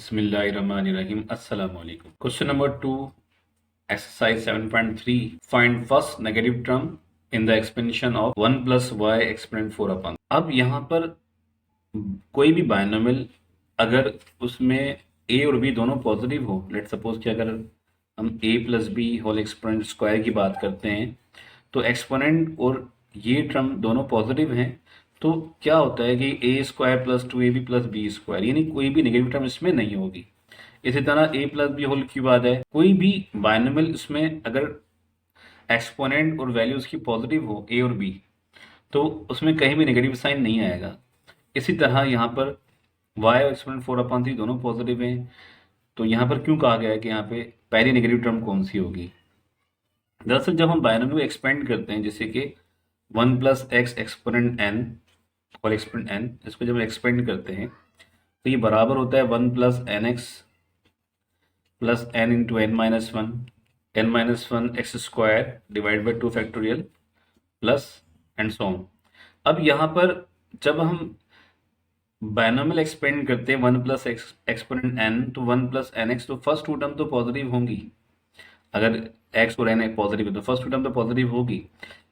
Bismillahirrahmanirrahim. Assalamu alaikum. Question number 2, exercise 7.3. Find first negative term in the expansion of 1 plus y exponent 4 upon. अब यहाँ पर कोई भी binomial अगर उसमें a और b दोनों पॉजिटिव हो, लेट सपोज कि अगर हम a plus B whole exponent square की बात करते हैं तो एक्सपोनेंट और ये टर्म दोनों पॉजिटिव हैं, तो क्या होता है कि A square plus 2ab plus B square, यानी कोई भी नेगेटिव टर्म इसमें नहीं होगी। इसी तरह a plus B whole cube आता है, कोई भी बायनोमियल इसमें अगर एक्सपोनेंट और वैल्यू उसकी पॉजिटिव हो a और b, तो उसमें कहीं भी नेगेटिव साइन नहीं आएगा। इसी तरह यहाँ पर y और एक्सपोनेंट 4/3 दोनों पॉजिटिव हैं, तो यहाँ पर क्यों कहा गया है कि यहाँ पे पहली नेगेटिव टर्म कौन सी होगी। दरअसल जब हम बायनोमियल को एक्सपेंड करते हैं, जैसे कि 1 प्लस एक्स एक्सपोनेंट एन और एक्सपोनेंट एन, इसको जब एक्सपेंड करते हैं तो ये बराबर होता है 1 plus n x plus n into n minus one x square divide by 2 factorial plus and so on. अब यहाँ पर जब हम बायनोमियल एक्सपेंड करते हैं 1 प्लस एक्स एक्सपोनेंट एन तो 1 प्लस एन एक्स, तो फर्स्ट टू टर्म तो पॉजिटिव होंगी। अगर एक्स और एन पॉजिटिव है तो फर्स्ट टू टर्म तो पॉजिटिव होगी,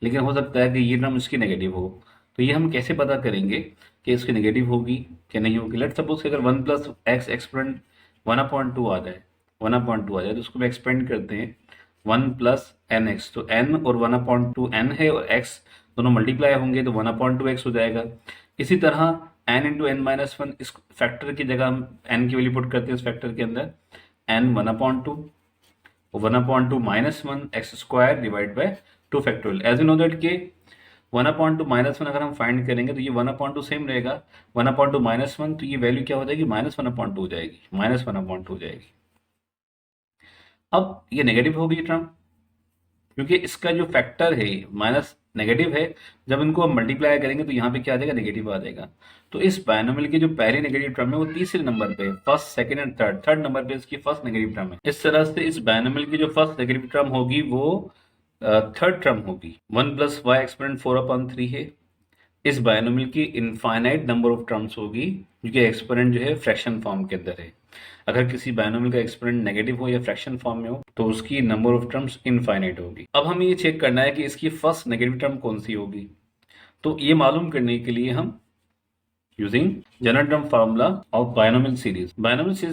लेकिन हो सकता है कि ये टर्म इसकी नेगेटिव हो। तो ये हम कैसे पता करेंगे कि इसकी नेगेटिव होगी कि नहीं होगी। लेट सपोज कि अगर 1 प्लस एक्स एक्सपोनेंट 1/2 आ जाए, तो उसको भी एक्सपेंड करते हैं 1 प्लस एन एक्स, तो एन और 1/2 एन है और एक्स दोनों मल्टीप्लाई होंगे तो 1/2 एक्स हो जाएगा। इसी तरह n into n minus one, इस फैक्टर की जगह हम एन की वैल्यू पुट करते हैं इस फैक्टर के अंदर, n 1/2 1/2 minus one x square divide by 2 factorial. As you know that के 1/2 माइनस वन अगर हम फाइंड करेंगे तो ये 1/2 सेम रहेगा, 1/2 माइनस वन, तो ये वैल्यू क्या हो जाएगी, -1/2 हो जाएगी, -1/2 हो जाएगी। अब ये नेगेटिव होगी टर्म, क्योंकि इसका जो फैक्टर है माइनस नेगेटिव है, जब इनको हम मल्टीप्लाई करेंगे तो यहाँ पे क्या आ जाएगा, नेगेटिव आ जाएगा। तो इस बायनोमियल की जो पहली नेगेटिव टर्म है वो तीसरे नंबर पे, first second and third number पे इसकी फर्स्ट नेगेटिव टर्म है। इस तरह से इस बायनोमियल की जो फर्स्ट नेगेटिव टर्म होगी वो थर्ड टर्म होगी। 1 प्लस वाई एक्सपोनेंट 4/3 है। इस बायनोमियल की इनफाइनाइट नंबर ऑफ टर्म्स होगी, क्योंकि एक्सपोनेंट जो है फ्रैक्शन फॉर्म के अंदर है। अगर किसी बायनोमियल का एक्सपोनेंट नेगेटिव हो या फ्रैक्शन फॉर्म में हो तो उसकी नंबर ऑफ टर्म्स इनफाइनाइट होगी। अब हमें ये चेक करना है कि इसकी फर्स्ट नेगेटिव टर्म कौन सी होगी। तो ये मालूम करने के लिए हम using general term formula of binomial series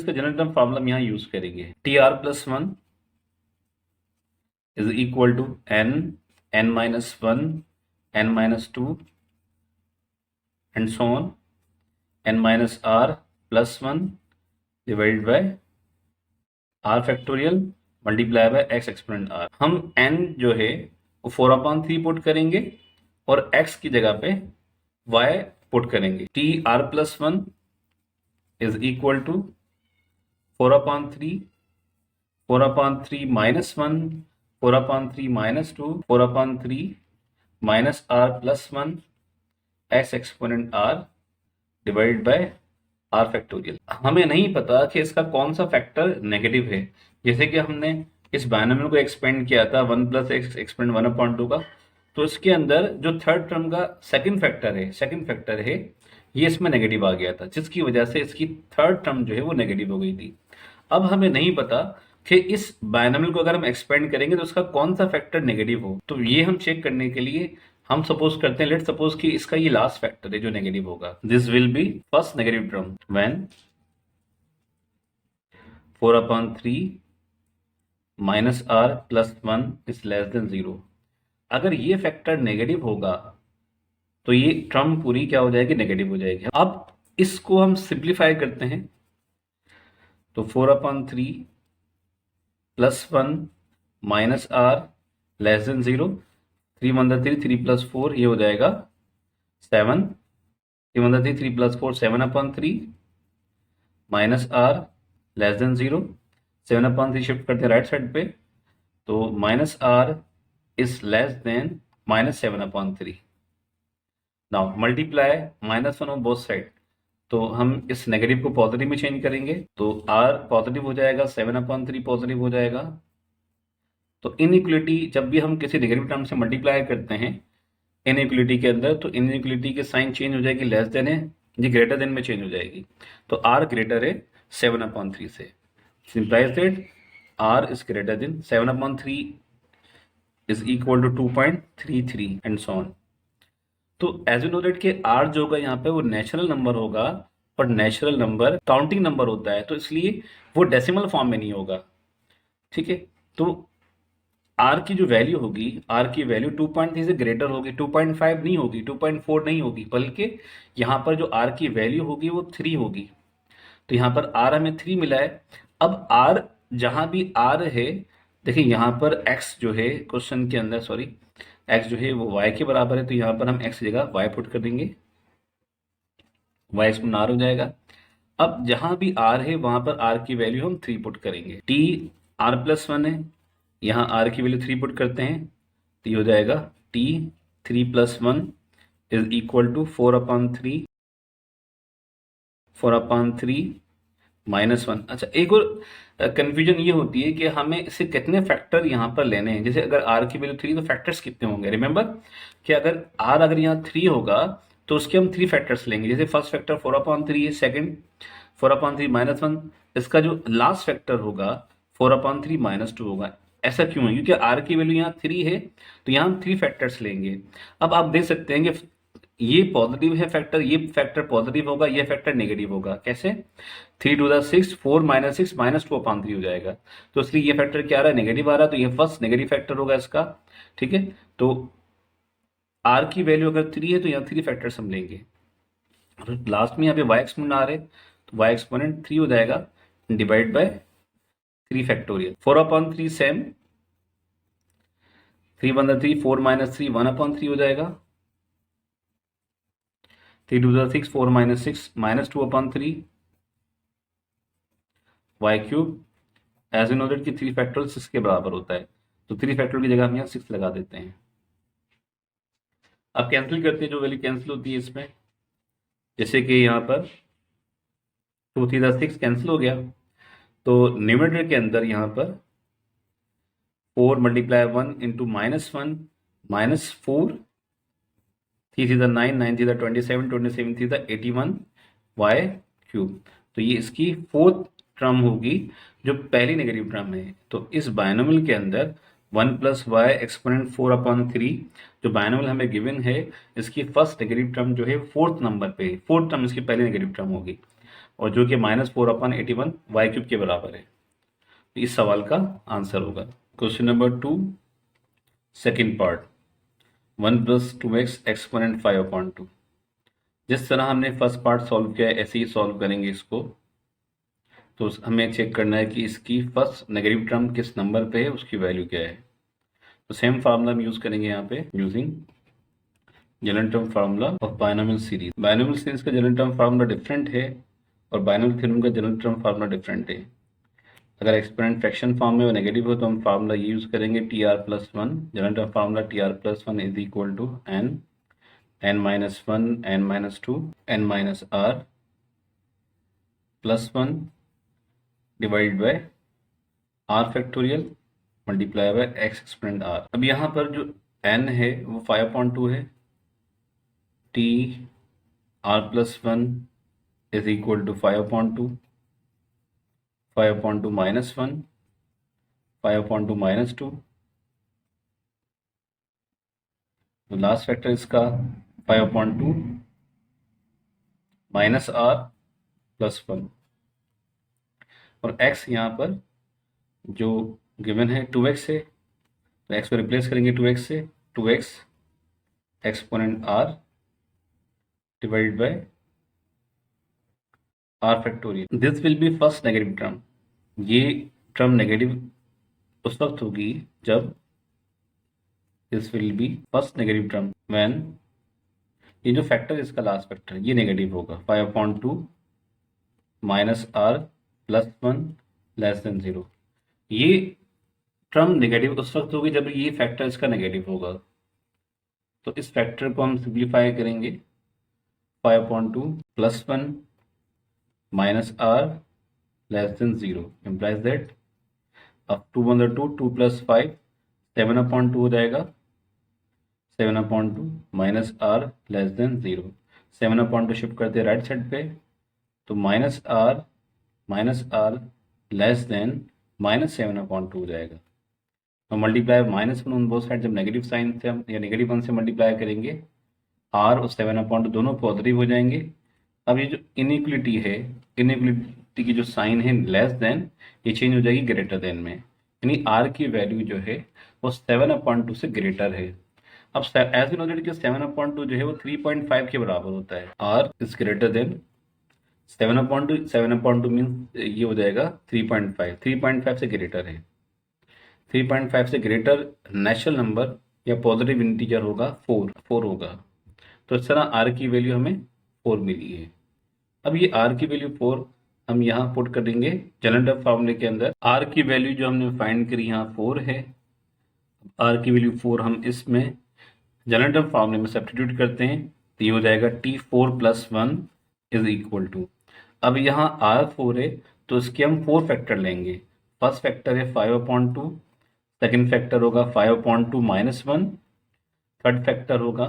का जनरल टर्म फार्मूला हम यहाँ यूज करेंगे। TR+1 is equal to n-1 n-2 and so on n-r+1 divided by r factorial multiply by x exponent r। हम n जो है वो 4/3 put करेंगे और x की जगह पे y पुट करेंगे। TR+1 is equal to 4/3 minus 1 4/3 minus 2 4/3 minus r+1 x exponent r divide by r factorial. हमें नहीं पता कि इसका कौन सा फैक्टर नेगेटिव है। जैसे कि हमने इस बायनोमियल को एक्सपेंड किया था 1 प्लस एक्स एक्सपोनेंट 1/2 का, तो इसके अंदर जो थर्ड टर्म का सेकंड फैक्टर है ये इसमें नेगेटिव आ गया था, जिसकी वजह से इसकी थर्ड टर्म जो है वो नेगेटिव हो गई थी। अब हमें नहीं पता कि इस बायनोमियल को अगर हम एक्सपेंड करेंगे तो उसका कौन सा फैक्टर नेगेटिव हो। तो ये हम चेक करने के लिए हम सपोज करते हैं, लेट सपोज कि इसका ये लास्ट फैक्टर है जो नेगेटिव होगा। This will be first negative term when 4/3 minus r+1 is less than 0। अगर ये फैक्टर नेगेटिव होगा तो ये टर्म पूरी क्या हो जाएगी, नेगेटिव हो जाएगी। अब इसको हम सिंप्लीफाई करते हैं तो 4/3 +1 माइनस r लेस देन 0, 3 1 3 3 + 4 ये हो जाएगा 7, 3 1 3 3 + 4 7/3 minus r less than 0, 7/3 shift करते हैं राइट साइड पे, तो minus r is less than -7/3। Now multiply -1 on both side, तो हम इस नेगेटिव को पॉजिटिव में चेंज करेंगे तो r पॉजिटिव हो जाएगा, 7/3 पॉजिटिव हो जाएगा। तो इनइक्वलिटी जब भी हम किसी नेगेटिव टर्म से मल्टीप्लाई करते हैं इनइक्वलिटी के अंदर, तो इनइक्वलिटी के साइन चेंज हो जाएगी, लेस देन है ये ग्रेटर देन में चेंज हो जाएगी। तो r ग्रेटर है 7/3 से। Implies that r is greater than 7/3 is equal to 2.33 and so on. तो एज यू नो दैट कि r जो होगा यहाँ पे वो नेचुरल नंबर होगा, और नेचुरल नंबर काउंटिंग नंबर होता है, तो इसलिए वो डेसिमल फॉर्म में नहीं होगा। ठीक है, तो r की जो वैल्यू होगी, r की वैल्यू 2.3 से ग्रेटर होगी, 2.5 नहीं होगी, 2.4 नहीं होगी, बल्कि यहाँ पर जो r की वैल्यू होगी वो 3 होगी। तो यहाँ पर r हमें 3 मिला है। अब r जहां भी r है, देखिए यहाँ पर x जो है क्वेश्चन के अंदर, सॉरी x जो है वो y के बराबर है, तो यहाँ पर हम x की जगह y पुट कर देंगे, y एक्सपोनेंट r हो जाएगा। अब जहां भी r है वहां पर r की वैल्यू हम 3 पुट करेंगे। t r+1 है, यहाँ r की वैल्यू 3 पुट करते हैं, तो ये हो जाएगा t 3+1 इज इक्वल टू 4/3 -1। अच्छा, एक और कंफ्यूजन ये होती है कि हमें इसे कितने फैक्टर यहाँ पर लेने हैं। जैसे अगर r की वैल्यू 3 तो फैक्टर्स कितने होंगे? रिमेंबर कि अगर r अगर यहाँ 3 होगा तो उसके हम 3 फैक्टर्स लेंगे। जैसे फर्स्ट फैक्टर 4/3 है, सेकंड 4/3 -1, इसका जो लास्ट फैक्टर होगा 4/3 -2 होगा। ऐसा क्यों है? क्योंकि r की वैल्यू यहाँ 3 है, तो यहाँ हम 3 फैक्टर्स लेंगे। अब आप देख सकते हैं कि ये पॉजिटिव है फैक्टर, ये फैक्टर पॉजिटिव होगा, ये फैक्टर नेगेटिव होगा। कैसे? 3 टू द 6, 4 - 6 -2/3 हो जाएगा, तो इसलिए ये फैक्टर क्या आ रहा है? नेगेटिव आ रहा है, तो ये फर्स्ट नेगेटिव फैक्टर होगा इसका। ठीक है, तो r की वैल्यू अगर 3 है तो यहाँ 3 फैक्टर्स हम लेंगे। और लास्ट में यहाँ पे y एक्सपोनेंट आ रहे, तो y एक्सपोनेंट 3 हो जाएगा डिवाइड बाय 3 फैक्टोरियल। 4/3 सेम, 3 1 3, 4 - 3 1/3 हो जाएगा। 3 2 6, 4 - 6 -2/3 y cube. As you know that कि 3 फैक्टोरियल 6 के बराबर होता है, तो 3 फैक्टोरियल की जगह हम यहाँ 6 लगा देते हैं। अब कैंसिल करते हैं, जो वैल्यू कैंसिल होती है इसमें, जैसे कि यहाँ पर 2 3 6 कैंसिल हो गया, तो न्यूमरेटर के अंदर यहाँ पर 4 × 1 इंटू -1 -4, 3 3 9, 9 3 27, 27 3 81 y क्यूब। तो ये इसकी फोर्थ टर्म होगी जो पहली नेगेटिव टर्म है। तो इस बायनोमियल के अंदर 1 + y एक्सपोनेंट 4/3 जो बायनोमियल हमें गिवन है, इसकी फर्स्ट नेगेटिव टर्म जो है फोर्थ नंबर पे, फोर्थ टर्म इसकी पहली नेगेटिव टर्म होगी, और जो कि -4/81 y क्यूब के बराबर है। तो इस सवाल का आंसर होगा question number 2 second part, 1 + 2x exponent 5/2। जिस तरह हमने फर्स्ट पार्ट सॉल्व किया है ऐसे ही सॉल्व करेंगे इसको। तो हमें चेक करना है कि इसकी फर्स्ट नेगेटिव टर्म किस नंबर पे है, उसकी वैल्यू क्या है। तो सेम फार्मूला हम यूज करेंगे यहाँ पे, using general term formula of binomial series. Binomial series का जनरल टर्म फार्मूला डिफरेंट है और बायनोमियल थ्योरम का जनरल टर्म फार्मूला डिफरेंट है। अगर एक्सपोनेंट फ्रैक्शन फॉर्म में वो नेगेटिव हो तो हम फार्मूला ये यूज करेंगे TR+1। General term formula TR+1 is equal to n -1 n -2 n -r +1 divide by r factorial multiply by x exponent r। अब यहाँ पर जो n है वो 5/2 है। TR+1 इज इक्वल टू 5/2, 5/2 -1, 5/2 -2, तो लास्ट फैक्टर इसका 5/2 -r +1, और x यहाँ पर जो गिवन है 2x है, तो x को रिप्लेस करेंगे 2x से, 2x exponent r divide by r factorial. This will be first negative term. ये टर्म नेगेटिव उस वक्त होगी जब this will be first negative term when ये जो फैक्टर इसका लास्ट फैक्टर ये नेगेटिव होगा, 5/2 -r +1 <0। ये टर्म नेगेटिव उस वक्त होगी जब ये फैक्टर इसका नेगेटिव होगा। तो इस फैक्टर को हम सिंप्लीफाई करेंगे, 5/2 +1 -r <0 implies that अब 2 1 2, 2 + 5 7/2 हो जाएगा, 7/2 -r <0। 7/2 शिफ्ट करते हैं राइट साइड पे, तो -r minus r less than -7/2 हो जाएगा। तो मल्टीप्लाई -1 ऑन बोथ साइड, जब नेगेटिव साइन से हम या नेगेटिव 1 से मल्टीप्लाई करेंगे, आर और 7/2 दोनों पॉजिटिव हो जाएंगे। अब ये जो इनइक्वलिटी है, इनइक्वलिटी की जो साइन है लेस देन, ये चेंज हो जाएगी ग्रेटर देन में, यानी आर की वैल्यू जो है वो 7/2 से ग्रेटर है। अब एज वी नो दैट 7/2 जो है वो 3.5 के बराबर होता है। R is greater than 7/2 means ये हो जाएगा 3.5, 3.5 से ग्रेटर है। 3.5 से ग्रेटर नेचुरल नंबर या पॉजिटिव इंटीजर होगा 4 होगा। तो इस तरह आर की वैल्यू हमें 4 मिली है। अब ये आर की वैल्यू 4 हम यहाँ पुट कर देंगे जनरल फॉर्मूले के अंदर। आर की वैल्यू जो हमने फाइंड करी यहाँ 4 है। आर की वैल्यू 4 हम इसमें जनरल फॉर्मूले में सब्स्टिट्यूट करते हैं, तो ये हो जाएगा T4 + 1 इज इक्वल टू, अब यहाँ R4 है तो इसके हम 4 फैक्टर लेंगे। फर्स्ट फैक्टर है 5/2, सेकेंड फैक्टर होगा 5/2 - 1, थर्ड फैक्टर होगा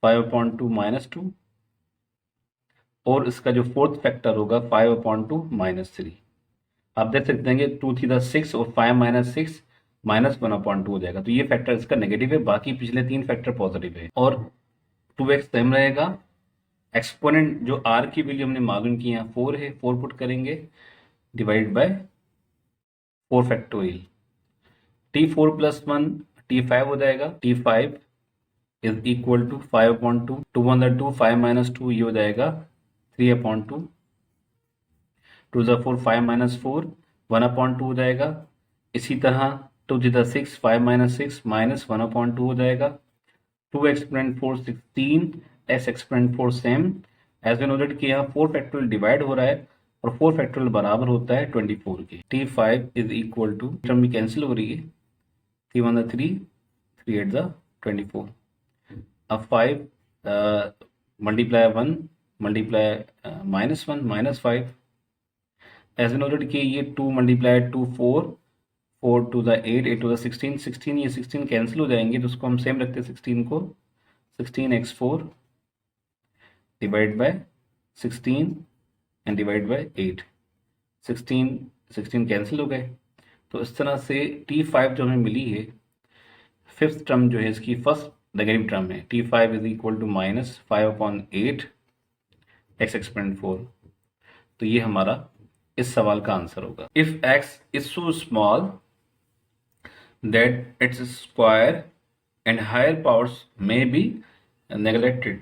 5/2 - 2, और इसका जो फोर्थ फैक्टर होगा 5/2 - 3। आप देख सकते हैं कि 2 3 6 और 5 - 6 -1/2 हो जाएगा। तो ये फैक्टर इसका नेगेटिव है, बाकी पिछले 3 फैक्टर पॉजिटिव है। और 2x सेम रहेगा। एक्सपोनेंट जो r की वैल्यू हमने मालूम की यहाँ 4 है, 4 पुट करेंगे divide by 4 factorial. T4 + 1 T5 हो जाएगा। T5 इज इक्वल टू 5/2, 2 1 2, 5 - 2 ये हो जाएगा 3/2, 2 4 5 - 4 1/2 हो जाएगा। इसी तरह 2 6 5 - 6 -1/2 हो जाएगा। 2 exponent 4 16, x exponent 4 same. As we know that कि यहाँ 4 फैक्टोरियल डिवाइड हो रहा है और 4 फैक्टोरियल बराबर होता है 24 के। T5 is equal to, term भी कैंसिल हो रही है, 3 1 3, 3 8 24। अब 5 multiply 1 multiply -1 -5, as we know that कि ये 2 × 2 4, 4 2 8, 8 2 16, 16 ये 16 कैंसिल हो जाएंगे, तो उसको हम सेम रखते हैं 16 को। 16x4 divide by 16 and divide by 8, 16 cancel हो गए। तो इस तरह से T5 जो हमें मिली है, फिफ्थ टर्म जो है इसकी फर्स्ट नेगेटिव टर्म है, T5 is equal to -5/8 x exponent 4। तो ये हमारा इस सवाल का आंसर होगा। If x is so small that it's square and higher powers may be neglected,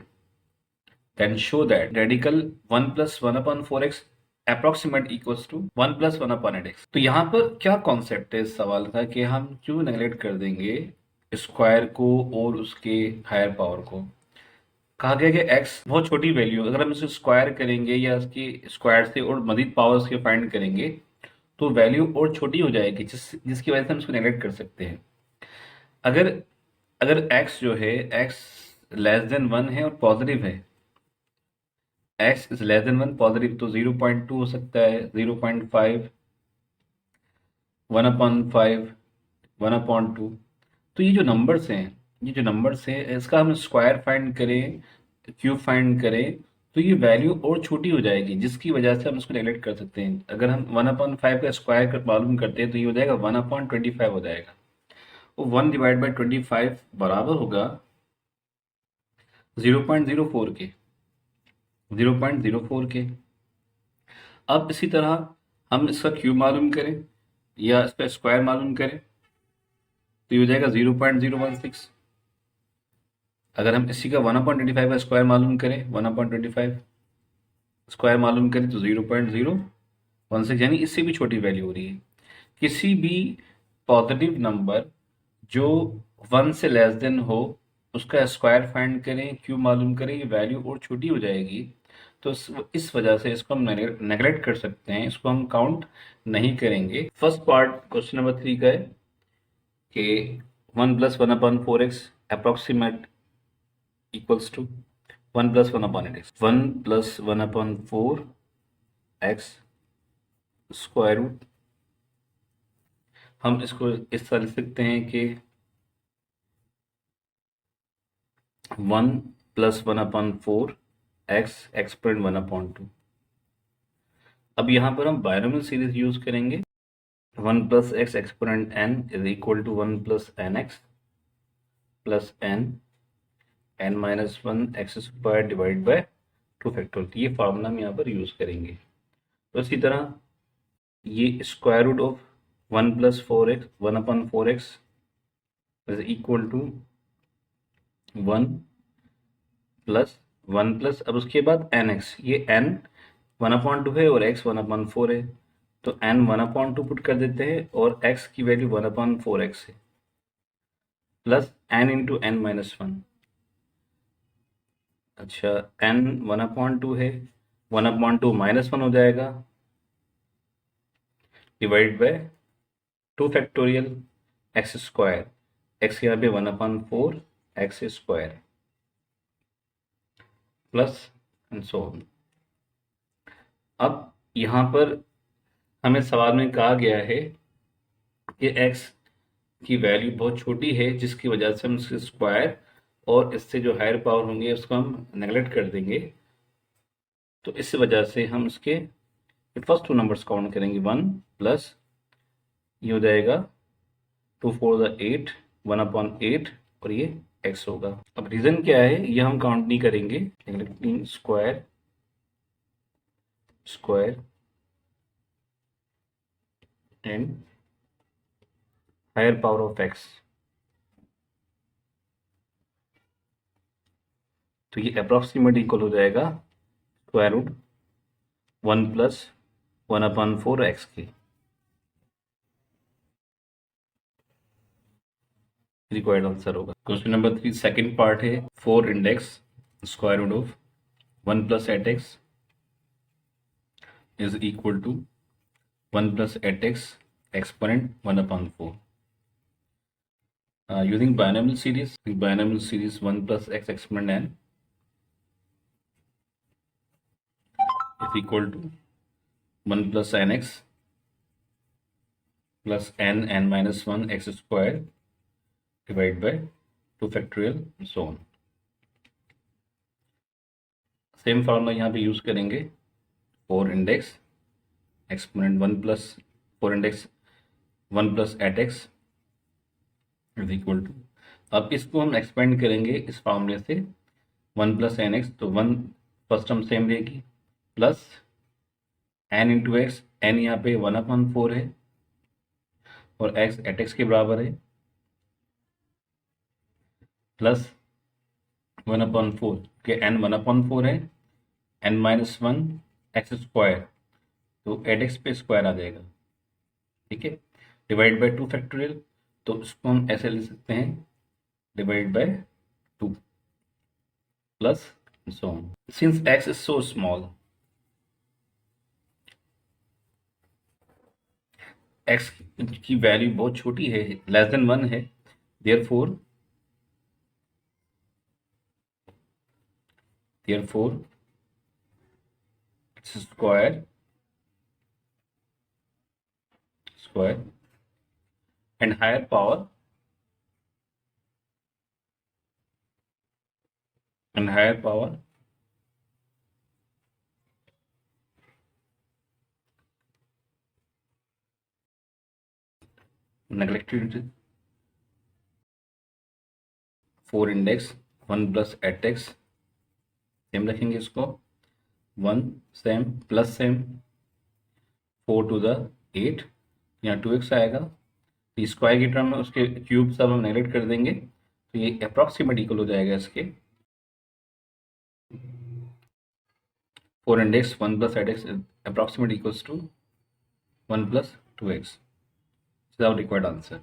then show that radical 1 + 1/4x approximate equals to 1 + 1/8x। तो यहाँ पर क्या कॉन्सेप्ट है इस सवाल का कि हम क्यों नेगलेक्ट कर देंगे स्क्वायर को और उसके हायर पावर को। कहा गया कि x बहुत छोटी वैल्यू, अगर हम इसे स्क्वायर करेंगे या इसके स्क्वायर से और मजीद पावर्स के फाइंड करेंगे तो वैल्यू और छोटी हो जाएगी, जिसकी वजह से हम इसको नेगलेक्ट कर सकते हैं। अगर अगर x जो है x लेस देन 1 है और पॉजिटिव है, x is less than 1 positive, तो 0.2 हो सकता है, 0.5, 1/5, 1/2। तो ये जो नंबर्स हैं, ये जो नंबर्स हैं, इसका हम स्क्वायर फाइंड करें, क्यूब फाइंड करें, तो ये वैल्यू और छोटी हो जाएगी, जिसकी वजह से हम इसको नेगलेक्ट कर सकते हैं। अगर हम 1/5 का स्क्वायर मालूम करते हैं तो ये हो जाएगा 1/25 हो जाएगा। वो 1/25 बराबर होगा 0.04 के, 0.04 के। अब इसी तरह हम इसका क्यूब मालूम करें या इसका स्क्वायर मालूम करें तो ये हो जाएगा 0.016। अगर हम इसी का 1/25 का स्क्वायर मालूम करें, 1/25 स्क्वायर मालूम करें तो 0.016, यानी इससे भी छोटी वैल्यू हो रही है। किसी भी पॉजिटिव नंबर जो 1 से लेस देन हो उसका स्क्वायर फाइंड करें, क्यूब मालूम करें, वैल्यू और छोटी हो जाएगी। तो इस वजह से इसको हम नेगलेक्ट कर सकते हैं, इसको हम काउंट नहीं करेंगे। फर्स्ट पार्ट क्वेश्चन नंबर 3 का है कि 1 + 1/4x approximate equals to 1 + 1/8x, 1 + 1/4x square root. हम इसको इस तरह लिख सकते हैं कि 1 + 1/4x एक्सपोनेंट 1/2। अब यहाँ पर हम बायनोमियल सीरीज यूज करेंगे। 1 plus x exponent n is equal to 1 plus n x plus n minus 1 x square divide by 2 factorial. ये फार्मूला हम यहाँ पर यूज करेंगे। तो इसी तरह ये square root of 1 plus 4x 1 upon 4x is equal to 1 plus अब उसके बाद एन एक्स, ये एन 1/2 है और x 1/4 है, तो n 1/2 पुट कर देते हैं और x की वैल्यू 1/4x है, plus n into n minus 1। अच्छा, n 1/2 है, 1/2 माइनस 1 हो जाएगा, divide by 2 factorial x square, x यहाँ पे 1/4 x square plus and so on. अब यहाँ पर हमें सवाल में कहा गया है कि x की वैल्यू बहुत छोटी है, जिसकी वजह से हम इसके स्क्वायर और इससे जो हायर पावर होंगे उसको हम नेगलेक्ट कर देंगे। तो इस वजह से हम इसके फर्स्ट 2 नंबर्स काउंट करेंगे। 1 प्लस ये हो जाएगा 2 4 8 1/8 और ये x होगा। अब रीजन क्या है ये हम काउंट नहीं करेंगे, neglecting square and higher power of x। तो ये अप्रॉक्सीमेट इक्वल हो जाएगा स्क्वायर रूट 1 प्लस 1/4 एक्स के। रिक्वायर्ड आंसर होगा। क्वेश्चन नंबर 3 सेकंड पार्ट है। 4 index square root of 1 plus 8x is equal to 1 plus 8x exponent 1/4। Using binomial series 1 plus x exponent n is equal to 1 plus nx plus n minus 1 x square divided by 2 factorial and so on। Same formula यहाँ पे use करेंगे। 4 index exponent 1 plus 4 index 1 plus 8x is equal to, अब इसको हम expand करेंगे इस फार्मूले से 1 प्लस एन एक्स, तो 1 फर्स्ट टर्म सेम रहेगी plus n into x, n यहाँ पे 1/4 है और एक्स 8x के बराबर है, प्लस 1/4 के एन 1/4 है, एन माइनस 1 एक्स स्क्वायर, तो 8x पे स्क्वायर आ जाएगा, ठीक है, डिवाइड बाय 2 फैक्टोरियल, तो इसको हम ऐसे लिख सकते हैं divide by 2 plus so on. Since x is so small, x की वैल्यू बहुत छोटी है, लेस देन 1 है, therefore it's square and higher power neglected 4 index 1 plus 8x same रखेंगे, इसको 1 same plus same 4 to the 8, यहाँ 2x आएगा, स्क्वायर की टर्म में उसके क्यूब सब हम नेगलेक्ट कर देंगे, तो ये अप्रॉक्सीमेट इक्वल हो जाएगा इसके 4 index 1 plus 8x approximate equals to 1 plus 2x। This is our required answer.